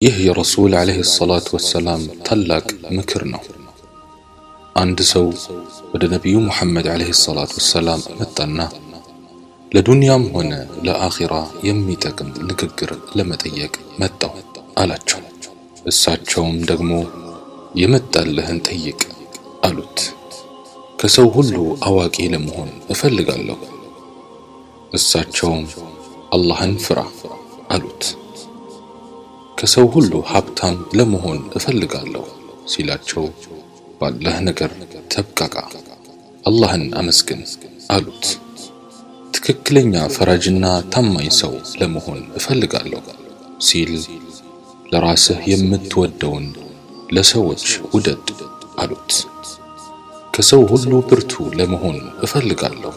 ይህ የረሱል ዓለይሂ ሰላቱ ወሰላም ታላቅ ምክር ነው። አንድ ሰው ወደ ነቢዩ ሙሐመድ ዓለይሂ ሰላቱ ወሰላም መጣና ለዱንያም ሆነ ለአኺራ የሚጠቅም ንግግር ለመጠየቅ መጣው አላቸው። እሳቸውም ደግሞ የመጣልህን ጠይቅ አሉት። ከሰው ሁሉ አዋቂ ለመሆን እፈልጋለሁ። እሳቸውም አላህን ፍራ አሉት። ከሰው ሁሉ ሀብታም ለመሆን እፈልጋለሁ ሲላቸው ባለህ ነገር ተብቃቃ፣ አላህን አመስግን አሉት። ትክክለኛ ፈራጅና ታማኝ ሰው ለመሆን እፈልጋለሁ ሲል ለራስህ የምትወደውን ለሰዎች ውደድ አሉት። ከሰው ሁሉ ብርቱ ለመሆን እፈልጋለሁ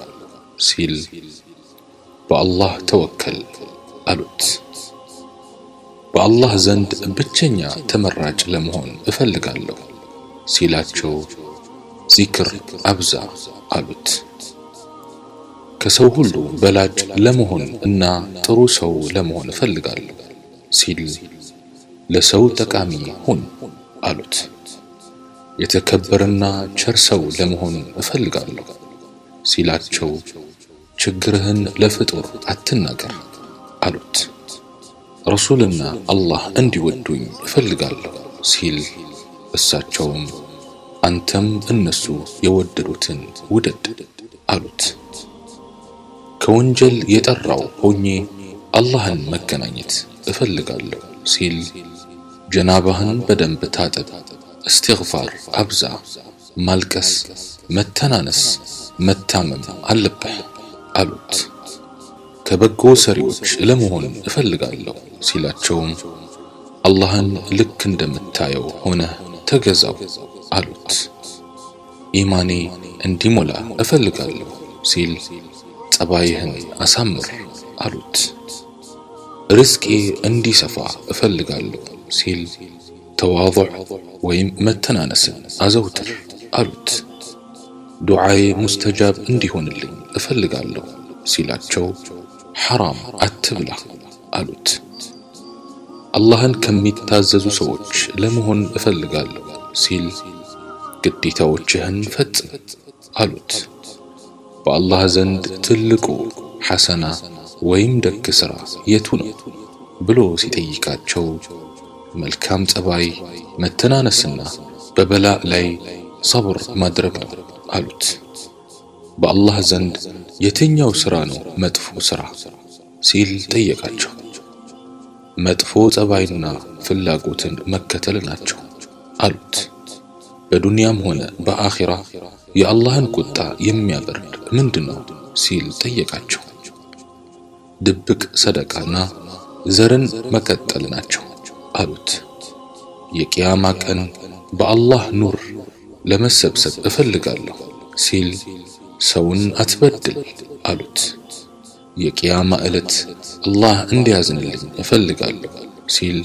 ሲል በአላህ ተወከል አሉት። በአላህ ዘንድ ብቸኛ ተመራጭ ለመሆን እፈልጋለሁ ሲላቸው ዚክር አብዛ አሉት። ከሰው ሁሉ በላጭ ለመሆን እና ጥሩ ሰው ለመሆን እፈልጋለሁ ሲል ለሰው ጠቃሚ ሁን አሉት። የተከበረና ቸር ሰው ለመሆን እፈልጋለሁ ሲላቸው ችግርህን ለፍጡር አትናገር አሉት። ረሱልና አላህ እንዲወዱኝ እፈልጋለሁ ሲል እሳቸውም አንተም እነሱ የወደዱትን ውደድ አሉት። ከወንጀል የጠራው ሆኜ አላህን መገናኘት እፈልጋለሁ ሲል ጀናባህን በደንብ ታጠብ፣ እስትግፋር አብዛ፣ ማልቀስ፣ መተናነስ፣ መታመም አለብህ አሉት። ከበጎ ሰሪዎች ለመሆን እፈልጋለሁ ሲላቸውም አላህን ልክ እንደምታየው ሆነህ ተገዛው አሉት። ኢማኔ እንዲሞላ እፈልጋለሁ ሲል ጸባይህን አሳምር አሉት። ርዝቄ እንዲሰፋ እፈልጋለሁ ሲል ተዋضዕ ወይም መተናነስን አዘውትር አሉት። ዱዓዬ ሙስተጃብ እንዲሆንልኝ እፈልጋለሁ ሲላቸው ሐራም አትብላ አሉት። አላህን ከሚታዘዙ ሰዎች ለመሆን እፈልጋለሁ ሲል ግዴታዎችህን ፈጽም አሉት። በአላህ ዘንድ ትልቁ ሐሰና ወይም ደግ ሥራ የቱ ነው ብሎ ሲጠይቃቸው መልካም ጸባይ፣ መተናነስና በበላእ ላይ ሰብር ማድረግ ነው አሉት። በአላህ ዘንድ የትኛው ሥራ ነው መጥፎ ሥራ ሲል ጠየቃቸው። መጥፎ ጸባይና ፍላጎትን መከተል ናቸው አሉት። በዱንያም ሆነ በአኺራ የአላህን ቁጣ የሚያበርድ ምንድነው ሲል ጠየቃቸው። ድብቅ ሰደቃና ዘርን መቀጠል ናቸው አሉት። የቂያማ ቀን በአላህ ኑር ለመሰብሰብ እፈልጋለሁ ሲል ሰውን አትበድል አሉት። የቂያማ ዕለት አላህ እንዲያዝንልኝ እፈልጋለሁ ሲል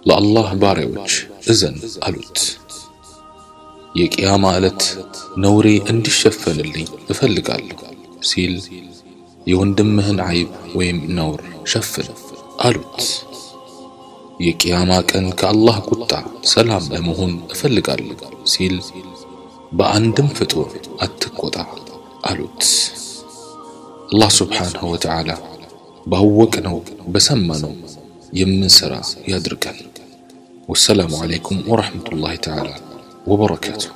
ለአላህ ባሪያዎች እዘን አሉት። የቂያማ ዕለት ነውሬ እንዲሸፈንልኝ እፈልጋለሁ ሲል የወንድምህን አይብ ወይም ነውር ሸፍን አሉት። የቂያማ ቀን ከአላህ ቁጣ ሰላም ለመሆን እፈልጋለሁ ሲል በአንድም ፍጡር አትቆጣ አሉት። አላህ ሱብሓነሁ ወተዓላ ባወቅነው በሰማነው የምንሰራ ያድርገን። ወሰላሙ ዓለይኩም ወረሕመቱላሂ ተዓላ ወበረካቱሁ።